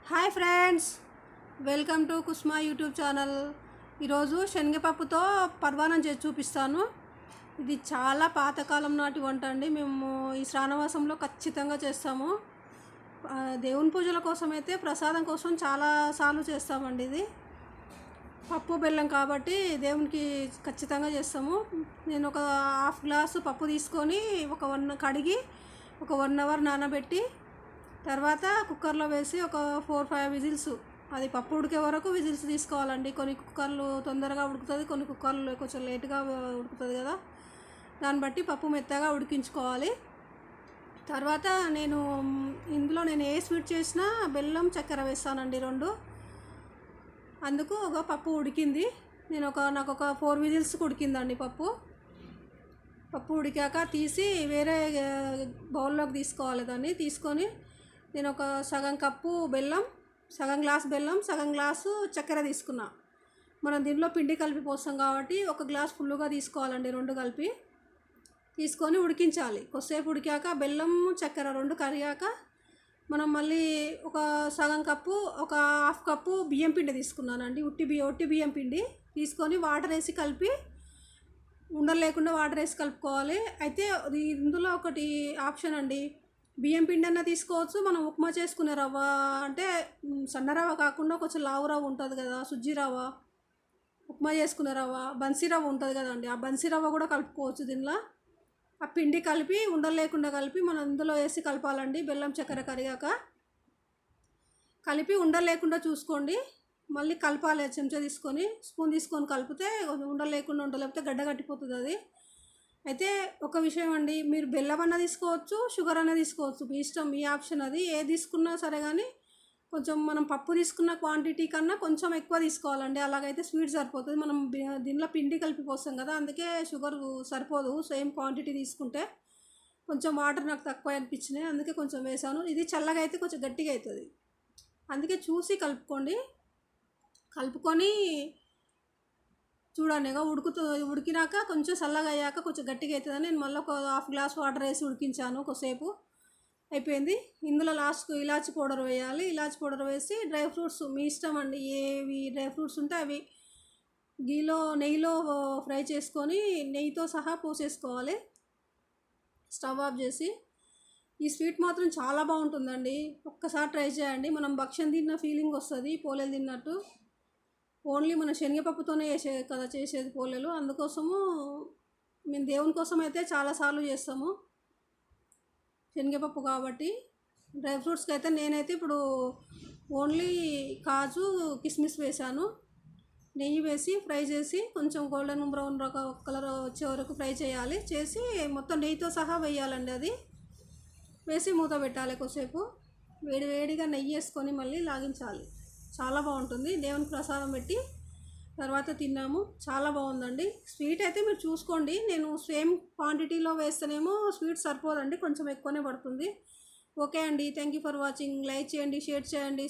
Hi friends, welcome to Kusma YouTube channel. ఈరోజు శనగపప్పుతో పర్వాణం చేసి చూపిస్తాను. ఇది చాలా పాతకాలం నాటి వంట అండి. మేము ఈ శ్రావణమాసంలో ఖచ్చితంగా చేస్తాము. దేవుని పూజల కోసం అయితే, ప్రసాదం కోసం చాలా సార్లు చేస్తామండి. ఇది పప్పు బెల్లం కాబట్టి దేవునికి ఖచ్చితంగా చేస్తాము. నేను ఒక హాఫ్ గ్లాసు పప్పు తీసుకొని కడిగి ఒక 1 అవర్ నానబెట్టి తర్వాత కుక్కర్లో వేసి ఒక 4-5 విజిల్స్, అది పప్పు ఉడికే వరకు విజిల్స్ తీసుకోవాలండి. కొన్ని కుక్కర్లు తొందరగా ఉడుకుతుంది, కొన్ని కుక్కర్లు కొంచెం లేట్గా ఉడుకుతుంది కదా, దాన్ని బట్టి పప్పు మెత్తగా ఉడికించుకోవాలి. తర్వాత ఇందులో ఏ స్వీట్ చేసినా బెల్లం చక్కెర వేస్తానండి 2. అందుకు ఒక పప్పు ఉడికింది. నాకు ఒక 4 విజిల్స్కి ఉడికిందండి పప్పు ఉడికాక తీసి వేరే బౌల్లోకి తీసుకోవాలి. దాన్ని తీసుకొని నేను ఒక సగం కప్పు బెల్లం, సగం గ్లాస్ బెల్లం, సగం గ్లాసు చక్కెర తీసుకున్నా. మనం దీనిలో పిండి కలిపి పోస్తాం కాబట్టి ఒక గ్లాస్ ఫుల్లుగా తీసుకోవాలండి. 2 కలిపి తీసుకొని ఉడికించాలి. కొద్దిసేపు ఉడికాక బెల్లం చక్కెర 2 కరిగాక మనం మళ్ళీ ఒక సగం కప్పు, ఒక హాఫ్ కప్పు బియ్యం పిండి తీసుకున్నానండి. ఒట్టి బియ్యం పిండి తీసుకొని వాటర్ వేసి కలిపి, ఉండలు లేకుండా వాటర్ వేసి కలుపుకోవాలి. అయితే ఇందులో ఒకటి ఆప్షన్ అండి, బియ్యం పిండి అన్న తీసుకోవచ్చు. మనం ఉప్మా చేసుకునే రవ్వ అంటే సన్న రవ్వ కాకుండా కొంచెం లావు రవ్వ ఉంటుంది కదా, సుజ్జి రవ్వ, ఉప్మా చేసుకునే రవ్వ, బన్సీ రవ్వ ఉంటుంది కదండి, ఆ బన్సీ రవ్వ కూడా కలుపుకోవచ్చు. దీనిలో ఆ పిండి కలిపి ఉండలు లేకుండా కలిపి మనం ఇందులో వేసి కలపాలండి. బెల్లం చక్కెర కరిగాక కలిపి ఉండలు లేకుండా చూసుకోండి. మళ్ళీ కలపాలి. చెంచా తీసుకొని స్పూన్ తీసుకొని కలిపితే ఉండలు లేకుండా ఉండలేకపోతే గడ్డ కట్టిపోతుంది అది. అయితే ఒక విషయం అండి, మీరు బెల్లం అన్న తీసుకోవచ్చు, షుగర్ అన్న తీసుకోవచ్చు, మీ ఇష్టం, మీ ఆప్షన్ అది. ఏది తీసుకున్నా సరే కానీ కొంచెం మనం పప్పు తీసుకున్న క్వాంటిటీ కన్నా కొంచెం ఎక్కువ తీసుకోవాలండి. అలాగైతే స్వీట్ సరిపోతుంది. మనం దీనిలో పిండి కలిపి పోస్తాం కదా, అందుకే షుగర్ సరిపోదు. సేమ్ క్వాంటిటీ తీసుకుంటే కొంచెం వాటర్ నాకు తక్కువ అనిపించినాయి, అందుకే కొంచెం వేసాను. ఇది చల్లగా అయితే కొంచెం గట్టిగా అవుతుంది, అందుకే చూసి కలుపుకొని చూడండి. ఉడికినాక కొంచెం చల్లగా అయ్యాక కొంచెం గట్టిగా అవుతుందని నేను మళ్ళీ ఒక హాఫ్ గ్లాస్ వాటర్ వేసి ఉడికించాను. కొద్దిసేపు అయిపోయింది. ఇందులో లాస్ట్కు ఇలాచి పౌడర్ వేయాలి. ఇలాచి పౌడర్ వేసి డ్రై ఫ్రూట్స్ మీ ఇష్టం అండి, ఏవి డ్రై ఫ్రూట్స్ ఉంటే అవి నెయ్యిలో ఫ్రై చేసుకొని నెయ్యితో సహా పోసేసుకోవాలి. స్టవ్ ఆఫ్ చేసి. ఈ స్వీట్ మాత్రం చాలా బాగుంటుందండి, ఒక్కసారి ట్రై చేయండి. మనం భక్ష్యం తిన్న ఫీలింగ్ వస్తుంది, పోలేలు తిన్నట్టు. ఓన్లీ మన శనగపప్పుతోనే చేసేది పోలేలు. అందుకోసము మేము దేవుని కోసం అయితే చాలాసార్లు చేస్తాము శనగపప్పు కాబట్టి. డ్రై ఫ్రూట్స్కి అయితే నేనైతే ఇప్పుడు ఓన్లీ కాజు, కిస్మిస్ వేసాను. నెయ్యి వేసి ఫ్రై చేసి కొంచెం గోల్డెన్ బ్రౌన్ కలర్ వచ్చే వరకు ఫ్రై చేయాలి. చేసి మొత్తం నెయ్యితో సహా వేయాలండి. అది వేసి మూత పెట్టాలి. కొద్దిసేపు వేడిగా నెయ్యి వేసుకొని మళ్ళీ లాగించాలి. చాలా బాగుంటుంది. దేవునికి ప్రసాదం పెట్టి తర్వాత తిన్నాము. చాలా బాగుందండి. స్వీట్ అయితే మీరు చూసుకోండి. నేను సేమ్ క్వాంటిటీలో వేస్తేనేమో స్వీట్ సరిపోదండి, కొంచెం ఎక్కువనే పడుతుంది. ఓకే అండి, thank you for watching. Like చేయండి, షేర్ చేయండి.